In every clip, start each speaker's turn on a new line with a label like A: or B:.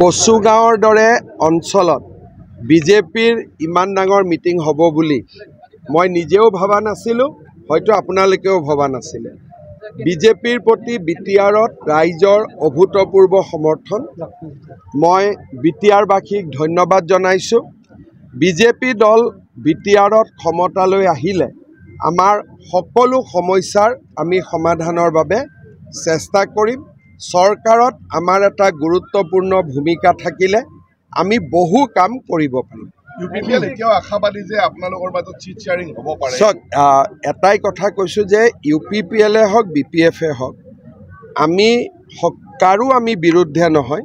A: কচুগাঁৱৰ দৰে অঞ্চলত বিজেপিৰ ইমান ডাঙৰ মিটিং হ'ব বুলি মই নিজেও ভাবা নাছিলোঁ, হয়তো আপোনালোকেও ভবা নাছিলে। বিজেপিৰ প্ৰতি বিটিআৰত ৰাইজৰ অভূতপূৰ্ব সমৰ্থন। মই বিটিআৰবাসীক ধন্যবাদ জনাইছোঁ। বিজেপি দল বিটিআৰত ক্ষমতালৈ আহিলে আমাৰ সকলো সমস্যাৰ আমি সমাধানৰ বাবে চেষ্টা কৰিম। চৰকাৰত আমাৰ এটা গুৰুত্বপূৰ্ণ ভূমিকা থাকিলে আমি বহু কাম কৰিব পাৰিম।
B: ইউপিপিএল এতিয়াও আশাবাদী যে আপোনালোকৰ মাজত চিট শ্বেয়াৰিং হ'ব পাৰে।
A: চাওক, এটাই কথা কৈছোঁ যে ইউপিপিএলে হওক বিপিএফে হওক, আমি কাৰো আমি বিৰুদ্ধে নহয়,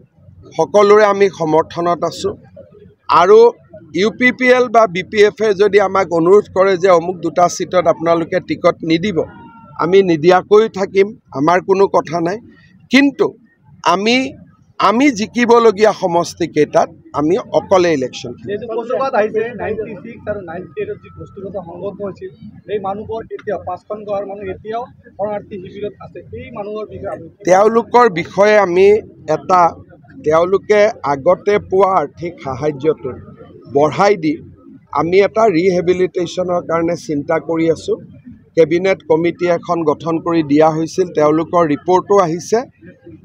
A: সকলোৰে আমি সমৰ্থনত আছোঁ। আৰু ইউপিপিএল বা বিপিএফে যদি আমাক অনুৰোধ কৰে যে অমুক দুটা চিটত আপোনালোকে টিকট নিদিব, আমি নিদিয়াকৈ থাকিম, আমাৰ কোনো কথা নাই। কিন্তু আমি জিকিবলগীয়া সমষ্টিকেইটাত আমি অকলে ইলেকশ্যন তেওঁলোকৰ বিষয়ে আমি তেওঁলোকে আগতে পোৱা আৰ্থিক সাহায্যটো বঢ়াই দি আমি এটা ৰিহেবিলিটেশ্যনৰ কাৰণে চিন্তা কৰি আছোঁ। কেবিনেট কমিটি এখন গঠন কৰি দিয়া হৈছিল, তেওঁলোকৰ ৰিপৰ্টো আহিছে।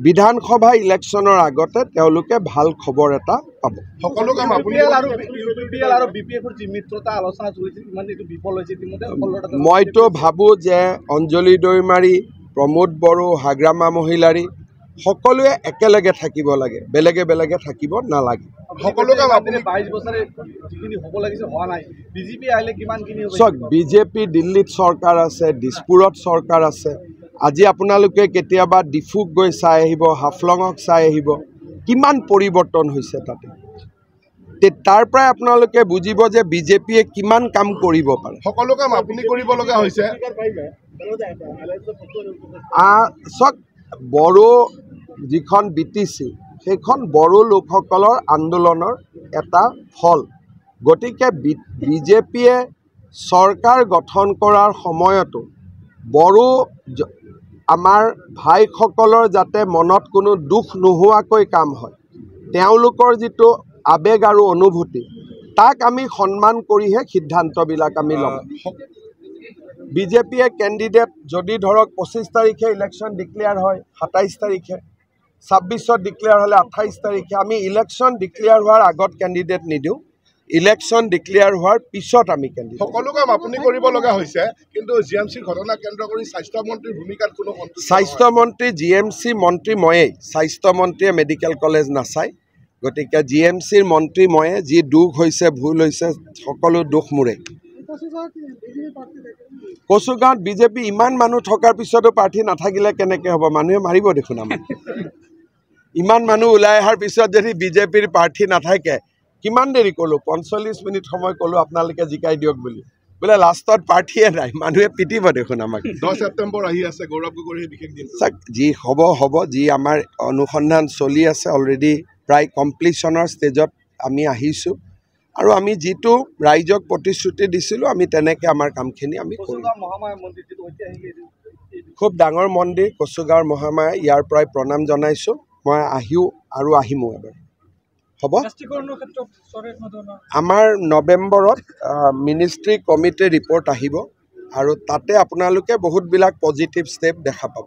A: বিধানসভা ইলেকশ্যনৰ আগতে তেওঁলোকে ভাল খবৰ এটা পাব।
B: সকলো কাম
A: মইতো ভাবোঁ যে অঞ্জলি দৈমাৰী, প্ৰমোদ বড়ো, হাগ্ৰামা মহিলাৰী সকলোৱে একেলগে থাকিব লাগে, বেলেগে বেলেগে থাকিব নালাগে।
B: সকলো কাম
A: চাওক, বিজেপি দিল্লীত চৰকাৰ আছে, দিছপুৰত চৰকাৰ আছে। আজি আপোনালোকে কেতিয়াবা ডিফুক গৈ চাই আহিব, হাফলঙক চাই আহিব, কিমান পৰিৱৰ্তন হৈছে তাতে। তাৰ পৰাই আপোনালোকে বুজিব যে বিজেপিয়ে কিমান কাম কৰিব পাৰে।
B: সকলো কাম আপুনি কৰিব লগা হৈছে।
A: চাওক, বড়ো যিখন BTC সেইখন বড়ো লোকসকলৰ আন্দোলনৰ এটা ফল। গতিকে বিজেপিয়ে চৰকাৰ গঠন কৰাৰ সময়তো বড়ো আমাৰ ভাইসকলৰ যাতে মনত কোনো দুখ নোহোৱাকৈ কাম হয়, তেওঁলোকৰ যিটো আৱেগ আৰু অনুভূতি, তাক আমি সন্মান কৰিহে সিদ্ধান্তবিলাক আমি ল'ম। বিজেপিয়ে কেণ্ডিডেট যদি ধৰক 25 তাৰিখে ইলেকশ্যন ডিক্লেয়াৰ হয়, 27 তাৰিখে, 26ত ডিক্লেয়াৰ হ'লে 28 তাৰিখে, আমি ইলেকশ্যন ডিক্লেয়াৰ হোৱাৰ আগত কেণ্ডিডেট নিদিওঁ, ইলেকশ্যন ডিক্লেয়াৰ হোৱাৰ পিছত আমি কেণ্ডিডেট।
B: সকলো কাম আপুনি কৰিব লগা হৈছে, কিন্তু GMC ঘটনা কেন্দ্ৰ কৰি স্বাস্থ্যমন্ত্ৰীৰ ভূমিকাত কোনো
A: স্বাস্থ্যমন্ত্ৰী GMC মন্ত্ৰী ময়েই। স্বাস্থ্যমন্ত্ৰীয়ে মেডিকেল কলেজ নাচায়, গতিকে GMCৰ মন্ত্ৰী ময়ে। যি দুখ হৈছে, ভুল হৈছে, সকলো দুখ মোৰে। কচুগাঁৱত বিজেপি ইমান মানুহ থকাৰ পিছতো প্ৰাৰ্থী নাথাকিলে কেনেকৈ হ'ব? মানুহে মাৰিব দেখোন আমাক। ইমান মানুহ ওলাই অহাৰ পিছত যদি বিজেপিৰ প্ৰাৰ্থী নাথাকে, কিমান দেৰি ক'লোঁ, 45 মিনিট সময় ক'লোঁ আপোনালোকে জিকাই দিয়ক বুলি, বোলে লাষ্টত প্ৰাৰ্থীয়ে নাই, মানুহে পিটিব দেখোন আমাক।
B: 10 ছেপ্টেম্বৰ আহি আছে, গৌৰৱ গগৈৰ বিশেষ দিন।
A: চাওক, যি হ'ব হ'ব, যি আমাৰ অনুসন্ধান চলি আছে, অলৰেডি প্ৰায় কমপ্লিশ্যনৰ ষ্টেজত আমি আহিছোঁ। আৰু আমি যিটো ৰাইজক প্ৰতিশ্ৰুতি দিছিলোঁ, আমি তেনেকৈ আমাৰ কামখিনি আমি কৰিম। খুব ডাঙৰ মন্দিৰ কচুগাঁৱৰ মহামায়া, ইয়াৰ পৰাই প্ৰণাম জনাইছোঁ। মই আৰু আহিমো এবাৰ। হ'ব, আমাৰ নৱেম্বৰত মিনিষ্ট্ৰী কমিটিৰ ৰিপৰ্ট আহিব, আৰু তাতে আপোনালোকে বহুতবিলাক পজিটিভ ষ্টেপ দেখা পাব।